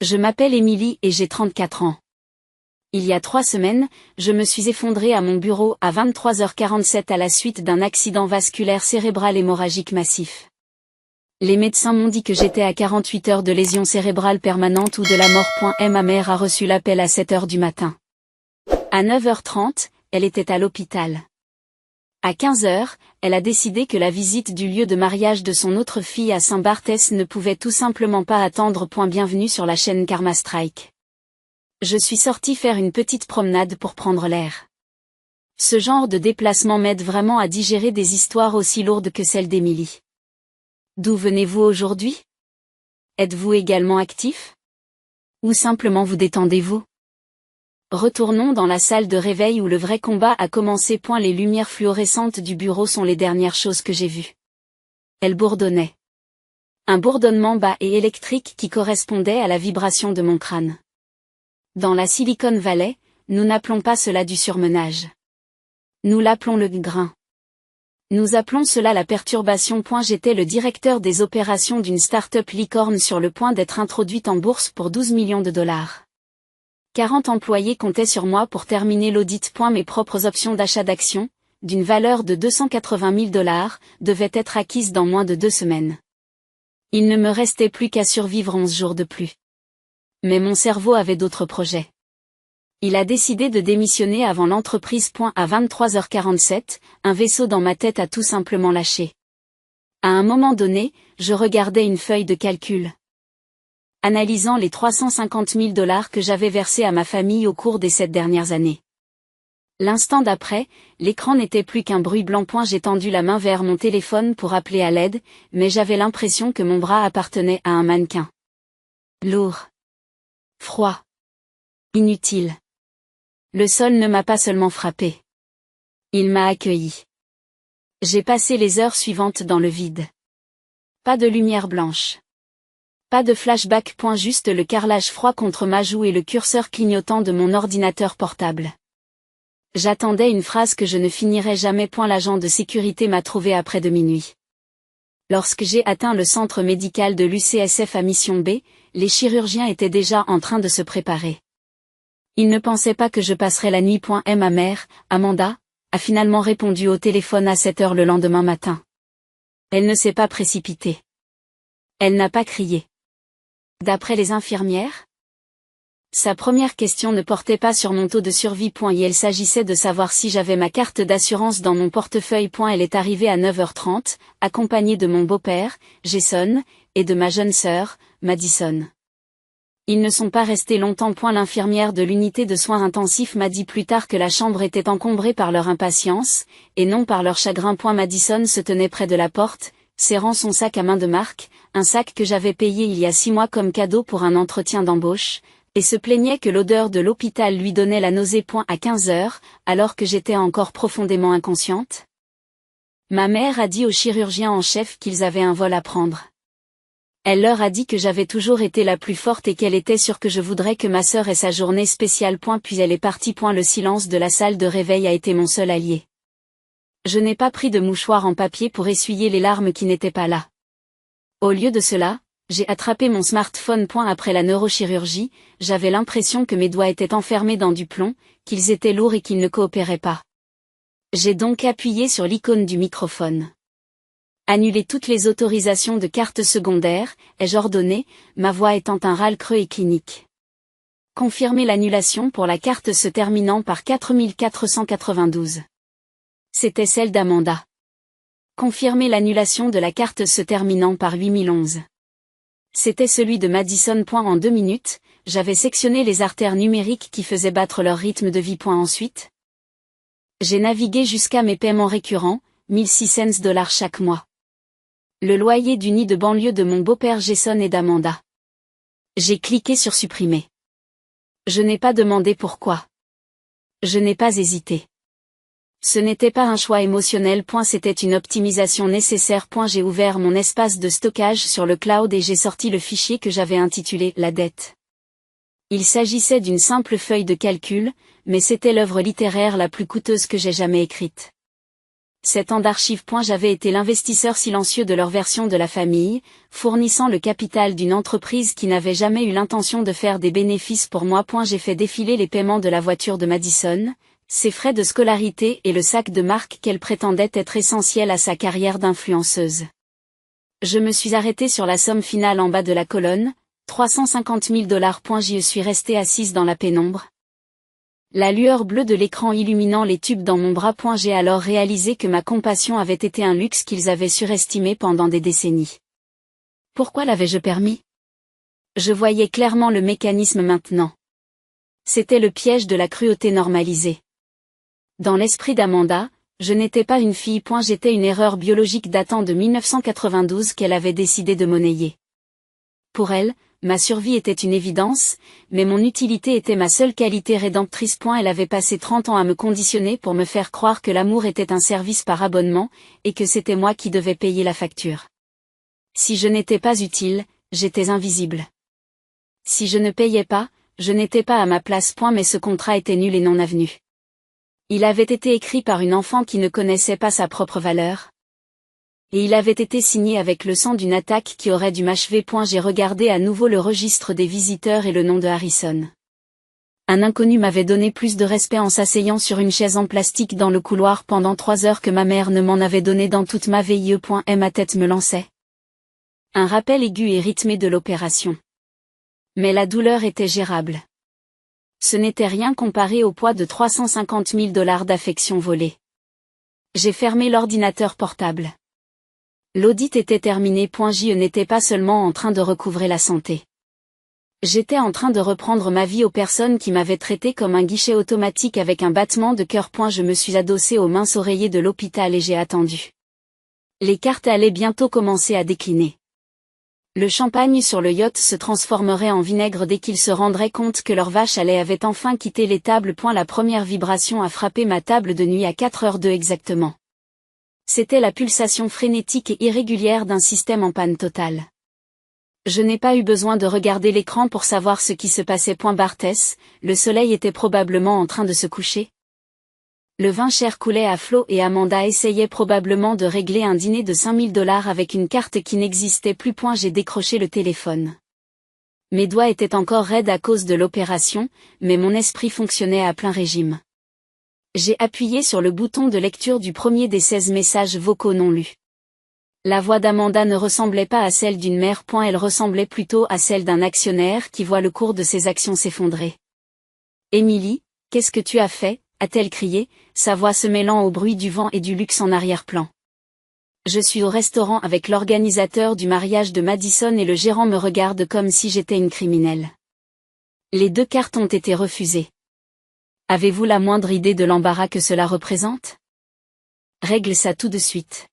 Je m'appelle Émilie et j'ai 34 ans. Il y a 3 semaines, je me suis effondrée à mon bureau à 23h47 à la suite d'un accident vasculaire cérébral hémorragique massif. Les médecins m'ont dit que j'étais à 48 heures de lésion cérébrale permanente ou de la mort. Ma mère a reçu l'appel à 7h du matin. À 9h30, elle était à l'hôpital. À 15h, elle a décidé que la visite du lieu de mariage de son autre fille à Saint-Barthès ne pouvait tout simplement pas attendre. Bienvenue sur la chaîne Karma Strike. Je suis sortie faire une petite promenade pour prendre l'air. Ce genre de déplacement m'aide vraiment à digérer des histoires aussi lourdes que celle d'Émilie. D'où venez-vous aujourd'hui? Êtes-vous également actif? Ou simplement vous détendez-vous? Retournons dans la salle de réveil où le vrai combat a commencé. Les lumières fluorescentes du bureau sont les dernières choses que j'ai vues. Elles bourdonnaient. Un bourdonnement bas et électrique qui correspondait à la vibration de mon crâne. Dans la Silicon Valley, nous n'appelons pas cela du surmenage. Nous l'appelons le grain. Nous appelons cela la perturbation. J'étais le directeur des opérations d'une start-up licorne sur le point d'être introduite en bourse pour 12 millions de dollars. 40 employés comptaient sur moi pour terminer l'audit. Mes propres options d'achat d'actions, d'une valeur de 280 000 dollars, devaient être acquises dans moins de 2 semaines. Il ne me restait plus qu'à survivre 11 jours de plus. Mais mon cerveau avait d'autres projets. Il a décidé de démissionner avant l'entreprise. À 23h47, un vaisseau dans ma tête a tout simplement lâché. À un moment donné, je regardais une feuille de calcul. Analysant les 350 000 dollars que j'avais versés à ma famille au cours des 7 dernières années. L'instant d'après, l'écran n'était plus qu'un bruit blanc. J'ai tendu la main vers mon téléphone pour appeler à l'aide, mais j'avais l'impression que mon bras appartenait à un mannequin. Lourd. Froid. Inutile. Le sol ne m'a pas seulement frappé. Il m'a accueilli. J'ai passé les heures suivantes dans le vide. Pas de lumière blanche. Pas de flashback. Juste le carrelage froid contre ma joue et le curseur clignotant de mon ordinateur portable. J'attendais une phrase que je ne finirais jamais. L'agent de sécurité m'a trouvé après de minuit. Lorsque j'ai atteint le centre médical de l'UCSF à Mission B, les chirurgiens étaient déjà en train de se préparer. Ils ne pensaient pas que je passerais la nuit. Ma mère, Amanda, a finalement répondu au téléphone à 7h le lendemain matin. Elle ne s'est pas précipitée. Elle n'a pas crié. D'après les infirmières, sa première question ne portait pas sur mon taux de survie. Et il s'agissait de savoir si j'avais ma carte d'assurance dans mon portefeuille. Elle est arrivée à 9h30, accompagnée de mon beau-père, Jason, et de ma jeune sœur, Madison. Ils ne sont pas restés longtemps. L'infirmière de l'unité de soins intensifs m'a dit plus tard que la chambre était encombrée par leur impatience, et non par leur chagrin. Madison se tenait près de la porte, serrant son sac à main de marque, un sac que j'avais payé il y a 6 mois comme cadeau pour un entretien d'embauche, et se plaignait que l'odeur de l'hôpital lui donnait la nausée. À 15h, alors que j'étais encore profondément inconsciente. Ma mère a dit aux chirurgiens en chef qu'ils avaient un vol à prendre. Elle leur a dit que j'avais toujours été la plus forte et qu'elle était sûre que je voudrais que ma sœur ait sa journée spéciale. Puis elle est partie. Le silence de la salle de réveil a été mon seul allié. Je n'ai pas pris de mouchoir en papier pour essuyer les larmes qui n'étaient pas là. Au lieu de cela, j'ai attrapé mon smartphone. Après la neurochirurgie, j'avais l'impression que mes doigts étaient enfermés dans du plomb, qu'ils étaient lourds et qu'ils ne coopéraient pas. J'ai donc appuyé sur l'icône du microphone. Annuler toutes les autorisations de carte secondaire, ai-je ordonné, ma voix étant un râle creux et clinique. Confirmer l'annulation pour la carte se terminant par 4492. C'était celle d'Amanda. Confirmer l'annulation de la carte se terminant par 8011. C'était celui de Madison. En 2 minutes, j'avais sectionné les artères numériques qui faisaient battre leur rythme de vie. Ensuite, j'ai navigué jusqu'à mes paiements récurrents, 1600 dollars chaque mois. Le loyer du nid de banlieue de mon beau-père Jason et d'Amanda. J'ai cliqué sur supprimer. Je n'ai pas demandé pourquoi. Je n'ai pas hésité. Ce n'était pas un choix émotionnel. C'était une optimisation nécessaire. J'ai ouvert mon espace de stockage sur le cloud et j'ai sorti le fichier que j'avais intitulé « La dette ». Il s'agissait d'une simple feuille de calcul, mais c'était l'œuvre littéraire la plus coûteuse que j'ai jamais écrite. 7 ans d'archives. J'avais été l'investisseur silencieux de leur version de la famille, fournissant le capital d'une entreprise qui n'avait jamais eu l'intention de faire des bénéfices pour moi. J'ai fait défiler les paiements de la voiture de Madison, ses frais de scolarité et le sac de marque qu'elle prétendait être essentiel à sa carrière d'influenceuse. Je me suis arrêtée sur la somme finale en bas de la colonne, 350 000 $. J'y suis restée assise dans la pénombre. La lueur bleue de l'écran illuminant les tubes dans mon bras. J'ai alors réalisé que ma compassion avait été un luxe qu'ils avaient surestimé pendant des décennies. Pourquoi l'avais-je permis? Je voyais clairement le mécanisme maintenant. C'était le piège de la cruauté normalisée. Dans l'esprit d'Amanda, je n'étais pas une fille. J'étais une erreur biologique datant de 1992 qu'elle avait décidé de monnayer. Pour elle, ma survie était une évidence, mais mon utilité était ma seule qualité rédemptrice. Elle avait passé 30 ans à me conditionner pour me faire croire que l'amour était un service par abonnement, et que c'était moi qui devais payer la facture. Si je n'étais pas utile, j'étais invisible. Si je ne payais pas, je n'étais pas à ma place. Mais ce contrat était nul et non avenu. Il avait été écrit par une enfant qui ne connaissait pas sa propre valeur. Et il avait été signé avec le sang d'une attaque qui aurait dû m'achever. J'ai regardé à nouveau le registre des visiteurs et le nom de Harrison. Un inconnu m'avait donné plus de respect en s'asseyant sur une chaise en plastique dans le couloir pendant 3 heures que ma mère ne m'en avait donné dans toute ma vie. Et ma tête me lançait. Un rappel aigu et rythmé de l'opération. Mais la douleur était gérable. Ce n'était rien comparé au poids de 350 000 $ d'affection volée. J'ai fermé l'ordinateur portable. L'audit était terminé. Je n'étais pas seulement en train de recouvrer la santé. J'étais en train de reprendre ma vie aux personnes qui m'avaient traité comme un guichet automatique avec un battement de cœur. Je me suis adossée aux minces oreillers de l'hôpital et j'ai attendu. Les cartes allaient bientôt commencer à décliner. Le champagne sur le yacht se transformerait en vinaigre dès qu'ils se rendraient compte que leur vache à lait avait enfin quitté l'étable. La première vibration a frappé ma table de nuit à 4h02 exactement. C'était la pulsation frénétique et irrégulière d'un système en panne totale. Je n'ai pas eu besoin de regarder l'écran pour savoir ce qui se passait. Barthès, le soleil était probablement en train de se coucher. Le vin cher coulait à flot et Amanda essayait probablement de régler un dîner de 5 000 $ avec une carte qui n'existait plus. J'ai décroché le téléphone. Mes doigts étaient encore raides à cause de l'opération, mais mon esprit fonctionnait à plein régime. J'ai appuyé sur le bouton de lecture du premier des 16 messages vocaux non lus. La voix d'Amanda ne ressemblait pas à celle d'une mère. Elle ressemblait plutôt à celle d'un actionnaire qui voit le cours de ses actions s'effondrer. « Émilie, qu'est-ce que tu as fait ?» a-t-elle crié, sa voix se mêlant au bruit du vent et du luxe en arrière-plan. Je suis au restaurant avec l'organisateur du mariage de Madison et le gérant me regarde comme si j'étais une criminelle. Les 2 cartes ont été refusées. Avez-vous la moindre idée de l'embarras que cela représente? Règle ça tout de suite.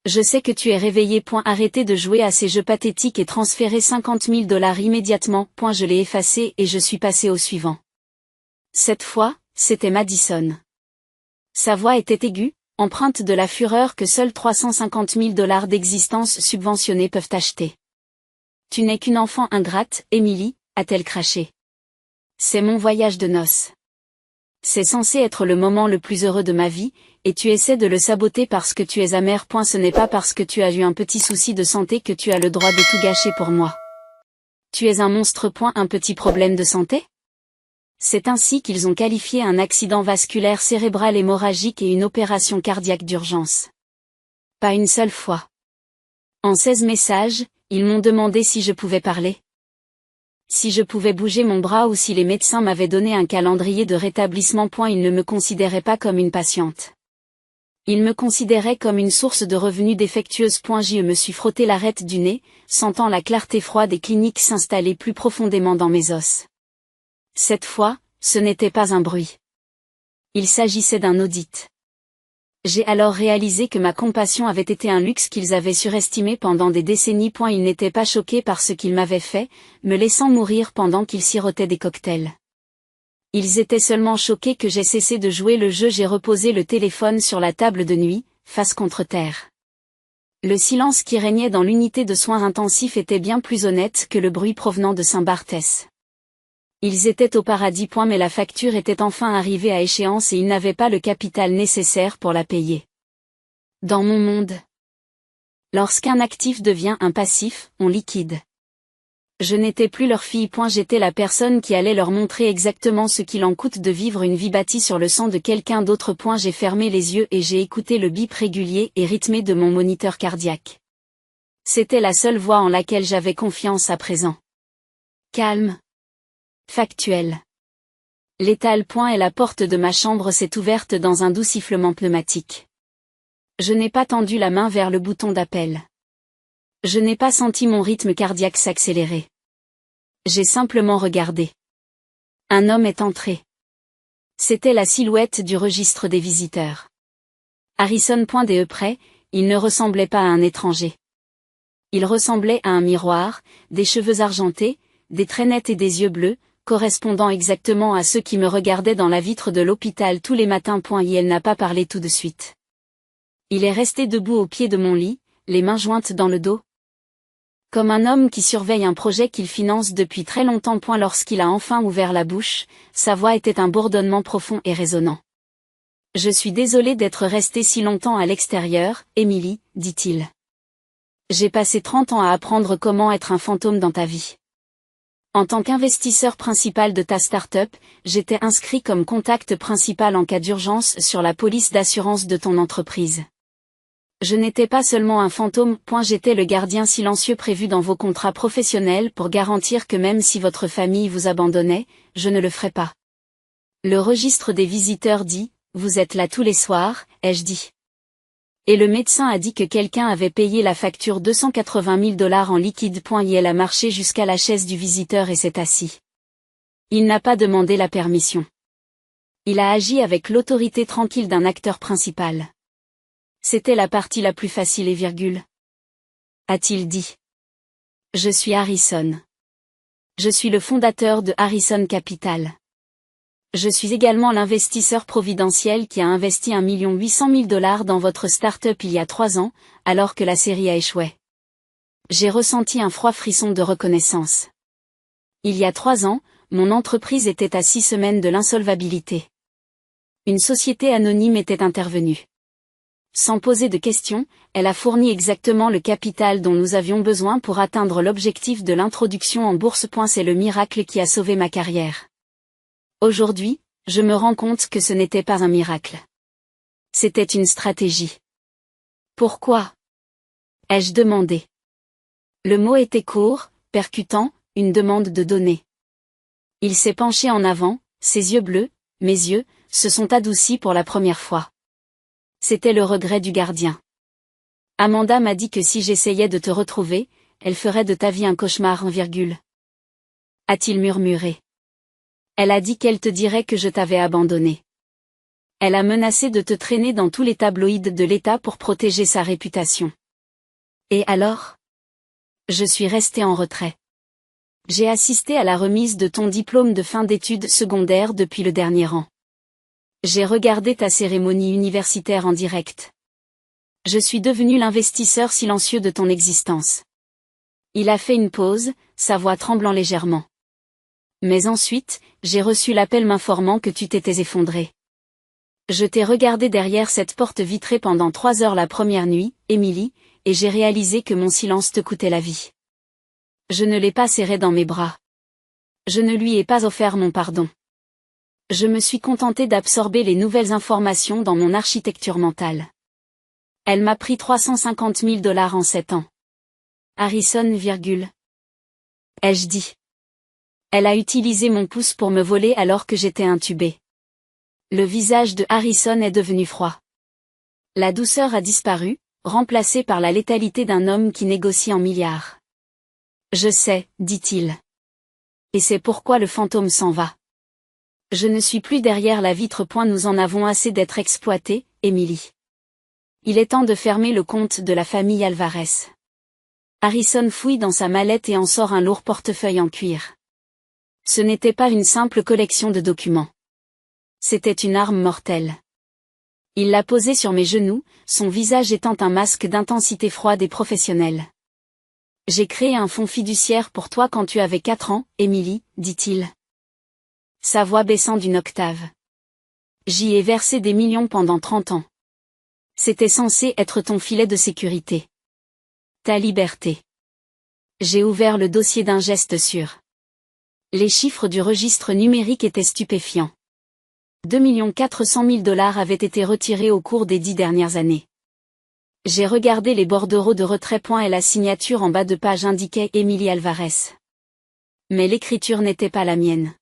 Je sais que tu es réveillé. Arrêtez de jouer à ces jeux pathétiques et transférez 50 000 $ immédiatement. Je l'ai effacé et je suis passé au suivant. Cette fois, c'était Madison. Sa voix était aiguë, empreinte de la fureur que seuls 350 000 $ d'existence subventionnée peuvent acheter. Tu n'es qu'une enfant ingrate, Émilie, a-t-elle craché. C'est mon voyage de noces. C'est censé être le moment le plus heureux de ma vie, et tu essaies de le saboter parce que tu es amère. Ce n'est pas parce que tu as eu un petit souci de santé que tu as le droit de tout gâcher pour moi. Tu es un monstre. Un petit problème de santé? C'est ainsi qu'ils ont qualifié un accident vasculaire cérébral hémorragique et une opération cardiaque d'urgence. Pas une seule fois. En 16 messages, ils m'ont demandé si je pouvais parler. Si je pouvais bouger mon bras ou si les médecins m'avaient donné un calendrier de rétablissement. Ils ne me considéraient pas comme une patiente. Ils me considéraient comme une source de revenus défectueuse. Je me suis frotté l'arête du nez, sentant la clarté froide des cliniques s'installer plus profondément dans mes os. Cette fois, ce n'était pas un bruit. Il s'agissait d'un audit. J'ai alors réalisé que ma compassion avait été un luxe qu'ils avaient surestimé pendant des décennies. Ils n'étaient pas choqués par ce qu'ils m'avaient fait, me laissant mourir pendant qu'ils sirotaient des cocktails. Ils étaient seulement choqués que j'ai cessé de jouer le jeu. J'ai reposé le téléphone sur la table de nuit, face contre terre. Le silence qui régnait dans l'unité de soins intensifs était bien plus honnête que le bruit provenant de Saint-Barthès. Ils étaient au paradis. Mais la facture était enfin arrivée à échéance et ils n'avaient pas le capital nécessaire pour la payer. Dans mon monde. Lorsqu'un actif devient un passif, on liquide. Je n'étais plus leur fille. J'étais la personne qui allait leur montrer exactement ce qu'il en coûte de vivre une vie bâtie sur le sang de quelqu'un d'autre. J'ai fermé les yeux et j'ai écouté le bip régulier et rythmé de mon moniteur cardiaque. C'était la seule voix en laquelle j'avais confiance à présent. Calme. Factuel. Létal. Et la porte de ma chambre s'est ouverte dans un doux sifflement pneumatique. Je n'ai pas tendu la main vers le bouton d'appel. Je n'ai pas senti mon rythme cardiaque s'accélérer. J'ai simplement regardé. Un homme est entré. C'était la silhouette du registre des visiteurs. Harrison. De près, il ne ressemblait pas à un étranger. Il ressemblait à un miroir, des cheveux argentés, des traits nets et des yeux bleus, correspondant exactement à ceux qui me regardaient dans la vitre de l'hôpital tous les matins. Et elle n'a pas parlé tout de suite. Il est resté debout au pied de mon lit, les mains jointes dans le dos. Comme un homme qui surveille un projet qu'il finance depuis très longtemps. Lorsqu'il a enfin ouvert la bouche, sa voix était un bourdonnement profond et résonnant. Je suis désolé d'être resté si longtemps à l'extérieur, Emily, dit-il. J'ai passé 30 ans à apprendre comment être un fantôme dans ta vie. En tant qu'investisseur principal de ta start-up, j'étais inscrit comme contact principal en cas d'urgence sur la police d'assurance de ton entreprise. Je n'étais pas seulement un fantôme. J'étais le gardien silencieux prévu dans vos contrats professionnels pour garantir que même si votre famille vous abandonnait, je ne le ferais pas. Le registre des visiteurs dit, vous êtes là tous les soirs, ai-je dit. Et le médecin a dit que quelqu'un avait payé la facture $280 000 en liquide. Et elle a marché jusqu'à la chaise du visiteur et s'est assis. Il n'a pas demandé la permission. Il a agi avec l'autorité tranquille d'un acteur principal. C'était la partie la plus facile a-t-il dit. Je suis Harrison. Je suis le fondateur de Harrison Capital. Je suis également l'investisseur providentiel qui a investi $1 800 000 dans votre start-up il y a 3 ans, alors que la série a échoué. J'ai ressenti un froid frisson de reconnaissance. Il y a 3 ans, mon entreprise était à 6 semaines de l'insolvabilité. Une société anonyme était intervenue. Sans poser de questions, elle a fourni exactement le capital dont nous avions besoin pour atteindre l'objectif de l'introduction en bourse. C'est le miracle qui a sauvé ma carrière. Aujourd'hui, je me rends compte que ce n'était pas un miracle. C'était une stratégie. Pourquoi ? Ai-je demandé. Le mot était court, percutant, une demande de données. Il s'est penché en avant, ses yeux bleus, mes yeux, se sont adoucis pour la première fois. C'était le regret du gardien. Amanda m'a dit que si j'essayais de te retrouver, elle ferait de ta vie un cauchemar. A-t-il murmuré. Elle a dit qu'elle te dirait que je t'avais abandonné. Elle a menacé de te traîner dans tous les tabloïds de l'État pour protéger sa réputation. Et alors ? Je suis resté en retrait. J'ai assisté à la remise de ton diplôme de fin d'études secondaires depuis le dernier rang. J'ai regardé ta cérémonie universitaire en direct. Je suis devenu l'investisseur silencieux de ton existence. Il a fait une pause, sa voix tremblant légèrement. Mais ensuite, j'ai reçu l'appel m'informant que tu t'étais effondré. Je t'ai regardé derrière cette porte vitrée pendant 3 heures la première nuit, Emily, et j'ai réalisé que mon silence te coûtait la vie. Je ne l'ai pas serré dans mes bras. Je ne lui ai pas offert mon pardon. Je me suis contenté d'absorber les nouvelles informations dans mon architecture mentale. Elle m'a pris $350 000 en 7 ans. Harrison, ai-je dit. Elle a utilisé mon pouce pour me voler alors que j'étais intubé. Le visage de Harrison est devenu froid. La douceur a disparu, remplacée par la létalité d'un homme qui négocie en milliards. Je sais, dit-il. Et c'est pourquoi le fantôme s'en va. Je ne suis plus derrière la vitre. Nous en avons assez d'être exploités, Emily. Il est temps de fermer le compte de la famille Alvarez. Harrison fouille dans sa mallette et en sort un lourd portefeuille en cuir. Ce n'était pas une simple collection de documents. C'était une arme mortelle. Il l'a posée sur mes genoux, son visage étant un masque d'intensité froide et professionnelle. J'ai créé un fonds fiduciaire pour toi quand tu avais 4 ans, Emily, dit-il. Sa voix baissant d'une octave. J'y ai versé des millions pendant 30 ans. C'était censé être ton filet de sécurité. Ta liberté. J'ai ouvert le dossier d'un geste sûr. Les chiffres du registre numérique étaient stupéfiants. 2 400 000 $ avaient été retirés au cours des 10 dernières années. J'ai regardé les bordereaux de retrait. Et la signature en bas de page indiquait Émilie Alvarez. Mais l'écriture n'était pas la mienne.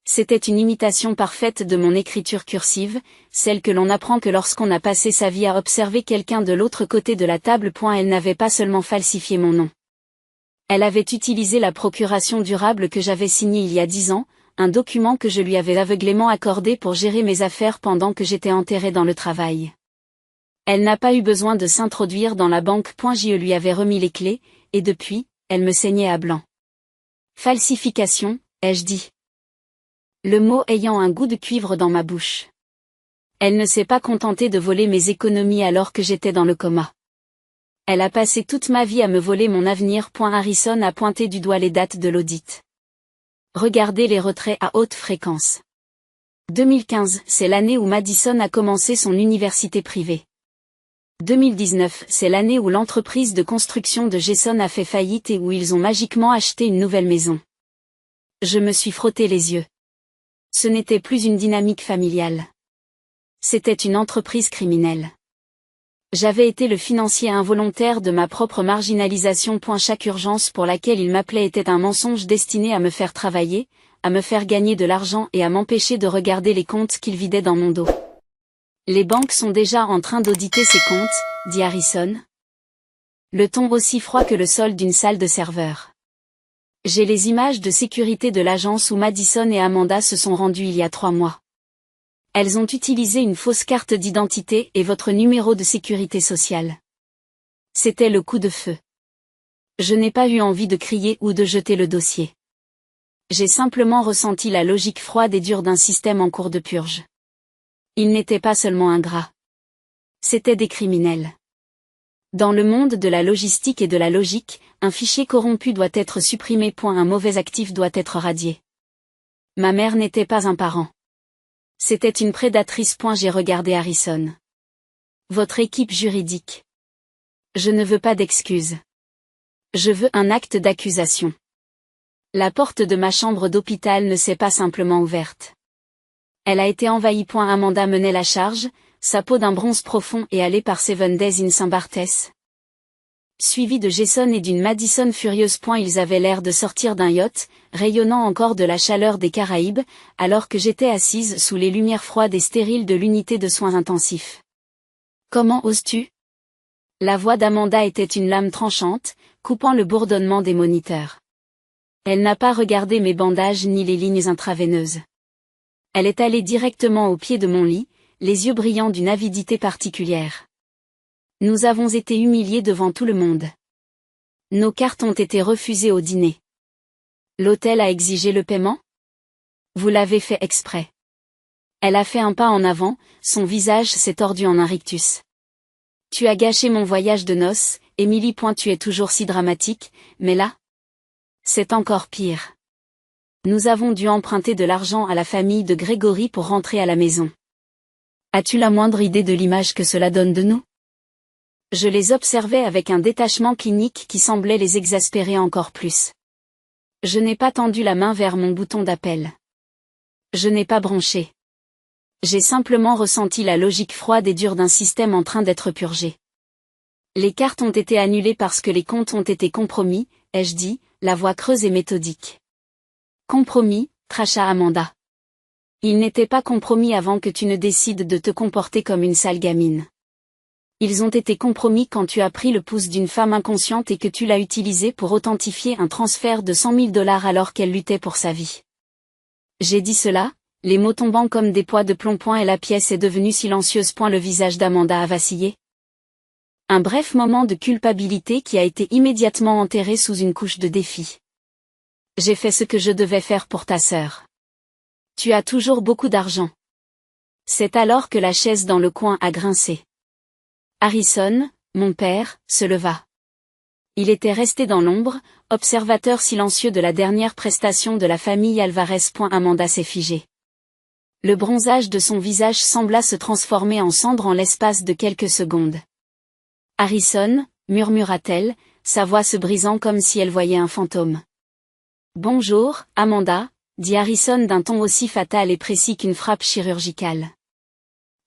C'était une imitation parfaite de mon écriture cursive, celle que l'on apprend que lorsqu'on a passé sa vie à observer quelqu'un de l'autre côté de la table. Elle n'avait pas seulement falsifié mon nom. Elle avait utilisé la procuration durable que j'avais signée il y a 10 ans, un document que je lui avais aveuglément accordé pour gérer mes affaires pendant que j'étais enterré dans le travail. Elle n'a pas eu besoin de s'introduire dans la banque. Je lui avais remis les clés, et depuis, elle me saignait à blanc. Falsification, ai-je dit. Le mot ayant un goût de cuivre dans ma bouche. Elle ne s'est pas contentée de voler mes économies alors que j'étais dans le coma. Elle a passé toute ma vie à me voler mon avenir. Harrison a pointé du doigt les dates de l'audit. Regardez les retraits à haute fréquence. 2015, c'est l'année où Madison a commencé son université privée. 2019, c'est l'année où l'entreprise de construction de Jason a fait faillite et où ils ont magiquement acheté une nouvelle maison. Je me suis frotté les yeux. Ce n'était plus une dynamique familiale. C'était une entreprise criminelle. J'avais été le financier involontaire de ma propre marginalisation. Chaque urgence pour laquelle il m'appelait était un mensonge destiné à me faire travailler, à me faire gagner de l'argent et à m'empêcher de regarder les comptes qu'il vidait dans mon dos. Les banques sont déjà en train d'auditer ces comptes, dit Harrison. Le ton aussi froid que le sol d'une salle de serveur. J'ai les images de sécurité de l'agence où Madison et Amanda se sont rendues il y a 3 mois. Elles ont utilisé une fausse carte d'identité et votre numéro de sécurité sociale. C'était le coup de feu. Je n'ai pas eu envie de crier ou de jeter le dossier. J'ai simplement ressenti la logique froide et dure d'un système en cours de purge. Ils n'étaient pas seulement ingrats. C'étaient des criminels. Dans le monde de la logistique et de la logique, un fichier corrompu doit être supprimé. Un mauvais actif doit être radié. Ma mère n'était pas un parent. C'était une prédatrice. J'ai regardé Harrison. Votre équipe juridique. Je ne veux pas d'excuses. Je veux un acte d'accusation. La porte de ma chambre d'hôpital ne s'est pas simplement ouverte. Elle a été envahie. Amanda menait la charge, sa peau d'un bronze profond et allée par 7 Days in St. Barthès. Suivi de Jason et d'une Madison furieuse. Ils avaient l'air de sortir d'un yacht, rayonnant encore de la chaleur des Caraïbes, alors que j'étais assise sous les lumières froides et stériles de l'unité de soins intensifs. Comment oses-tu? La voix d'Amanda était une lame tranchante, coupant le bourdonnement des moniteurs. Elle n'a pas regardé mes bandages ni les lignes intraveineuses. Elle est allée directement au pied de mon lit, les yeux brillants d'une avidité particulière. Nous avons été humiliés devant tout le monde. Nos cartes ont été refusées au dîner. L'hôtel a exigé le paiement? Vous l'avez fait exprès. Elle a fait un pas en avant, son visage s'est tordu en un rictus. Tu as gâché mon voyage de noces, Émilie. Tu es toujours si dramatique, mais là? C'est encore pire. Nous avons dû emprunter de l'argent à la famille de Grégory pour rentrer à la maison. As-tu la moindre idée de l'image que cela donne de nous? Je les observais avec un détachement clinique qui semblait les exaspérer encore plus. Je n'ai pas tendu la main vers mon bouton d'appel. Je n'ai pas bronché. J'ai simplement ressenti la logique froide et dure d'un système en train d'être purgé. Les cartes ont été annulées parce que les comptes ont été compromis, ai-je dit, la voix creuse et méthodique. Compromis, cracha Amanda. Ils n'étaient pas compromis avant que tu ne décides de te comporter comme une sale gamine. Ils ont été compromis quand tu as pris le pouce d'une femme inconsciente et que tu l'as utilisé pour authentifier un transfert de 100 000 $ alors qu'elle luttait pour sa vie. J'ai dit cela, les mots tombant comme des poids de plomb. Et la pièce est devenue silencieuse. Le visage d'Amanda a vacillé. Un bref moment de culpabilité qui a été immédiatement enterré sous une couche de défi. J'ai fait ce que je devais faire pour ta sœur. Tu as toujours beaucoup d'argent. C'est alors que la chaise dans le coin a grincé. Harrison, mon père, se leva. Il était resté dans l'ombre, observateur silencieux de la dernière prestation de la famille Alvarez. Amanda s'est figée. Le bronzage de son visage sembla se transformer en cendre en l'espace de quelques secondes. « Harrison » murmura-t-elle, sa voix se brisant comme si elle voyait un fantôme. « Bonjour, Amanda » dit Harrison d'un ton aussi fatal et précis qu'une frappe chirurgicale.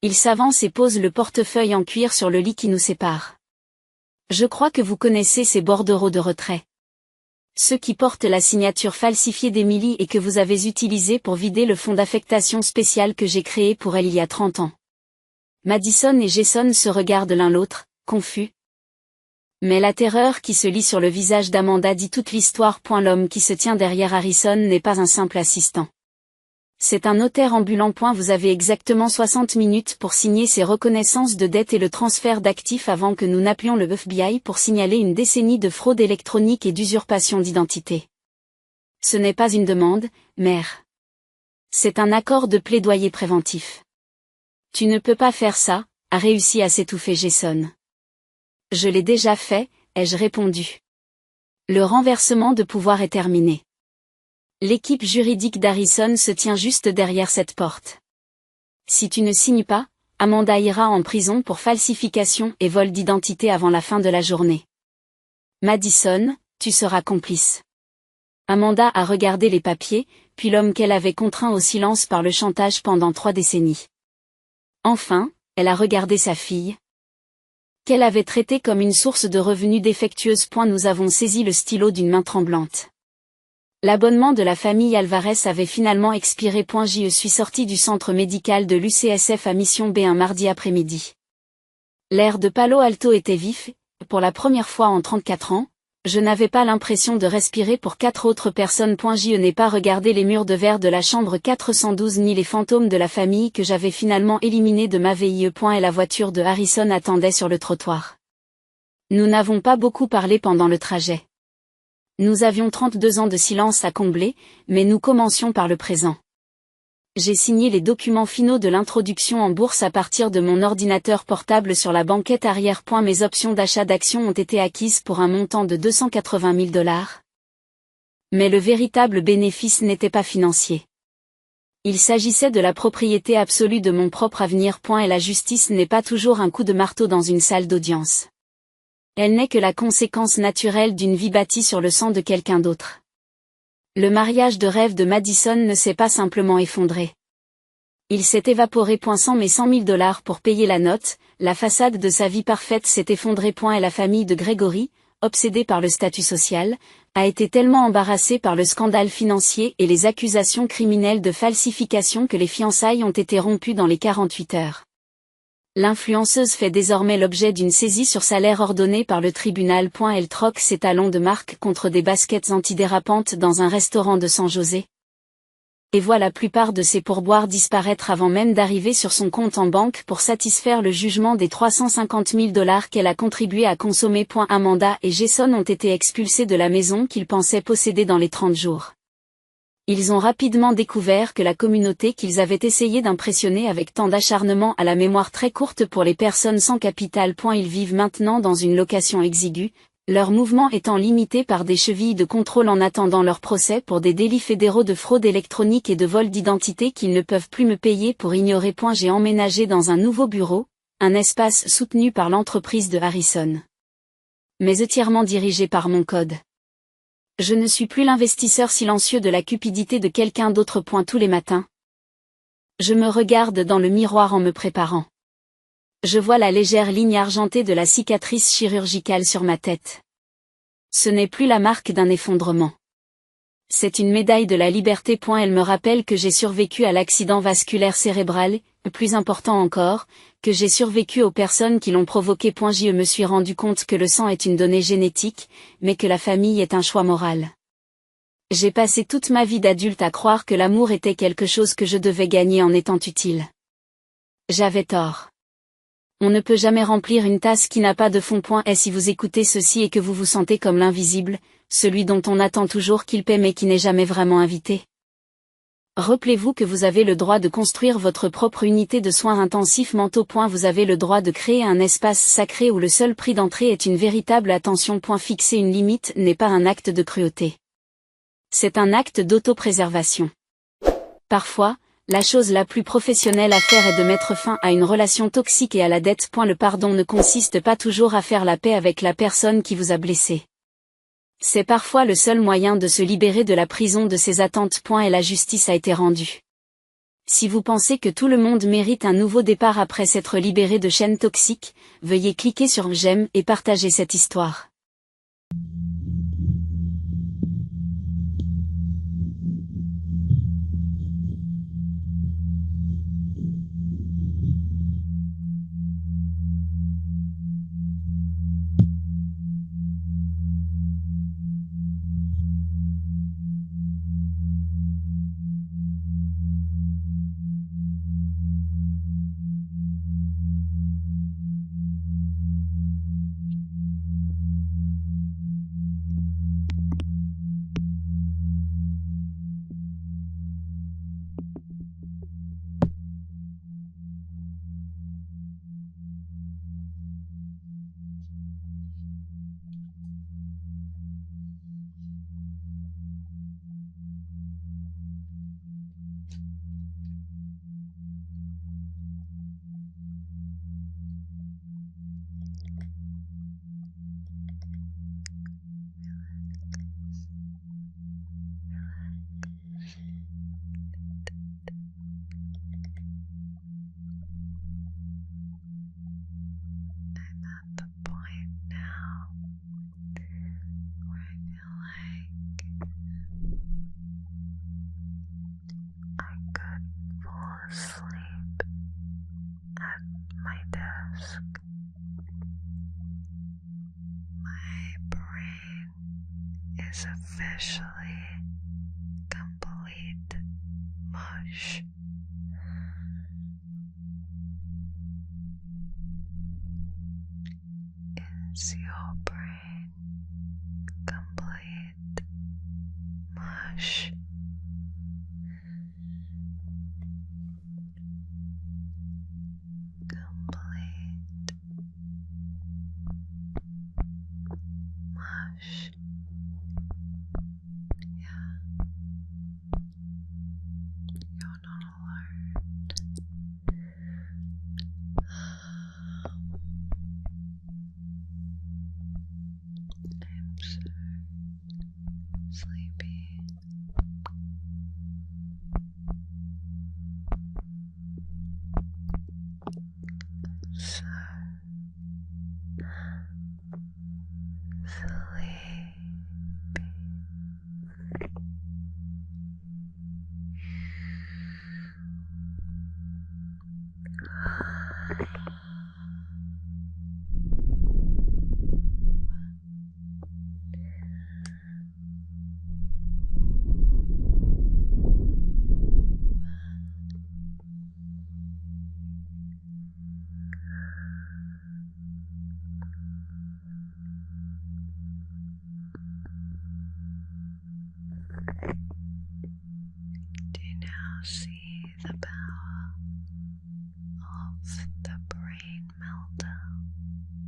Il s'avance et pose le portefeuille en cuir sur le lit qui nous sépare. « Je crois que vous connaissez ces bordereaux de retrait. Ceux qui portent la signature falsifiée d'Emily et que vous avez utilisés pour vider le fonds d'affectation spécial que j'ai créé pour elle il y a 30 ans. » Madison et Jason se regardent l'un l'autre, confus. Mais la terreur qui se lit sur le visage d'Amanda dit toute l'histoire. L'homme qui se tient derrière Harrison n'est pas un simple assistant. C'est un notaire ambulant. Vous avez exactement 60 minutes pour signer ces reconnaissances de dette et le transfert d'actifs avant que nous n'appelions le FBI pour signaler une décennie de fraude électronique et d'usurpation d'identité. Ce n'est pas une demande, mère. C'est un accord de plaidoyer préventif. Tu ne peux pas faire ça, a réussi à s'étouffer Jason. Je l'ai déjà fait, ai-je répondu. Le renversement de pouvoir est terminé. L'équipe juridique d'Harrison se tient juste derrière cette porte. Si tu ne signes pas, Amanda ira en prison pour falsification et vol d'identité avant la fin de la journée. Madison, tu seras complice. Amanda a regardé les papiers, puis l'homme qu'elle avait contraint au silence par le chantage pendant 3 décennies. Enfin, elle a regardé sa fille, qu'elle avait traitée comme une source de revenus défectueuse. Nous avons saisi le stylo d'une main tremblante. L'abonnement de la famille Alvarez avait finalement expiré. Je suis sorti du centre médical de l'UCSF à Mission B un mardi après-midi. L'air de Palo Alto était vif, pour la première fois en 34 ans, je n'avais pas l'impression de respirer pour 4 autres personnes. Je n'ai pas regardé les murs de verre de la chambre 412 ni les fantômes de la famille que j'avais finalement éliminés de ma vie. Et la voiture de Harrison attendait sur le trottoir. Nous n'avons pas beaucoup parlé pendant le trajet. Nous avions 32 ans de silence à combler, mais nous commencions par le présent. J'ai signé les documents finaux de l'introduction en bourse à partir de mon ordinateur portable sur la banquette arrière. Mes options d'achat d'actions ont été acquises pour un montant de $280 000. Mais le véritable bénéfice n'était pas financier. Il s'agissait de la propriété absolue de mon propre avenir. Et la justice n'est pas toujours un coup de marteau dans une salle d'audience. Elle n'est que la conséquence naturelle d'une vie bâtie sur le sang de quelqu'un d'autre. Le mariage de rêve de Madison ne s'est pas simplement effondré. Il s'est évaporé. Sans mes $100 000 pour payer la note, la façade de sa vie parfaite s'est effondrée. Et la famille de Gregory, obsédée par le statut social, a été tellement embarrassée par le scandale financier et les accusations criminelles de falsification que les fiançailles ont été rompues dans les 48 heures. L'influenceuse fait désormais l'objet d'une saisie sur salaire ordonnée par le tribunal. Elle troque ses talons de marque contre des baskets antidérapantes dans un restaurant de San José. Et voit la plupart de ses pourboires disparaître avant même d'arriver sur son compte en banque pour satisfaire le jugement des $350 000 qu'elle a contribué à consommer. Amanda et Jason ont été expulsés de la maison qu'ils pensaient posséder dans les 30 jours. Ils ont rapidement découvert que la communauté qu'ils avaient essayé d'impressionner avec tant d'acharnement a la mémoire très courte pour les personnes sans capital. Ils vivent maintenant dans une location exiguë, leurs mouvements étant limités par des chevilles de contrôle en attendant leur procès pour des délits fédéraux de fraude électronique et de vol d'identité qu'ils ne peuvent plus me payer pour ignorer. J'ai emménagé dans un nouveau bureau, un espace soutenu par l'entreprise de Harrison, mais entièrement dirigé par mon code. Je ne suis plus l'investisseur silencieux de la cupidité de quelqu'un d'autre. Tous les matins, je me regarde dans le miroir en me préparant. Je vois la légère ligne argentée de la cicatrice chirurgicale sur ma tête. Ce n'est plus la marque d'un effondrement. C'est une médaille de la liberté. Elle me rappelle que j'ai survécu à l'accident vasculaire cérébral, plus important encore, que j'ai survécu aux personnes qui l'ont provoqué. Je me suis rendu compte que le sang est une donnée génétique, mais que la famille est un choix moral. J'ai passé toute ma vie d'adulte à croire que l'amour était quelque chose que je devais gagner en étant utile. J'avais tort. On ne peut jamais remplir une tasse qui n'a pas de fond. Et si vous écoutez ceci et que vous vous sentez comme l'invisible, celui dont on attend toujours qu'il paie mais qui n'est jamais vraiment invité. Rappelez-vous que vous avez le droit de construire votre propre unité de soins intensifs mentaux. Vous avez le droit de créer un espace sacré où le seul prix d'entrée est une véritable attention. Fixer une limite n'est pas un acte de cruauté. C'est un acte d'autopréservation. Parfois, La chose la plus professionnelle à faire est de mettre fin à une relation toxique et à la dette. Le pardon ne consiste pas toujours à faire la paix avec la personne qui vous a blessé. C'est parfois le seul moyen de se libérer de la prison de ses attentes. Et la justice a été rendue. Si vous pensez que tout le monde mérite un nouveau départ après s'être libéré de chaînes toxiques, veuillez cliquer sur j'aime et partager cette histoire. The point now where I feel like I could fall asleep at my desk. My brain is officially complete mush. Is your brain complete mush? Complete mush. Yeah, you're not alone. I'm so sleepy. So sleepy. Do you now see the power of the brain melter?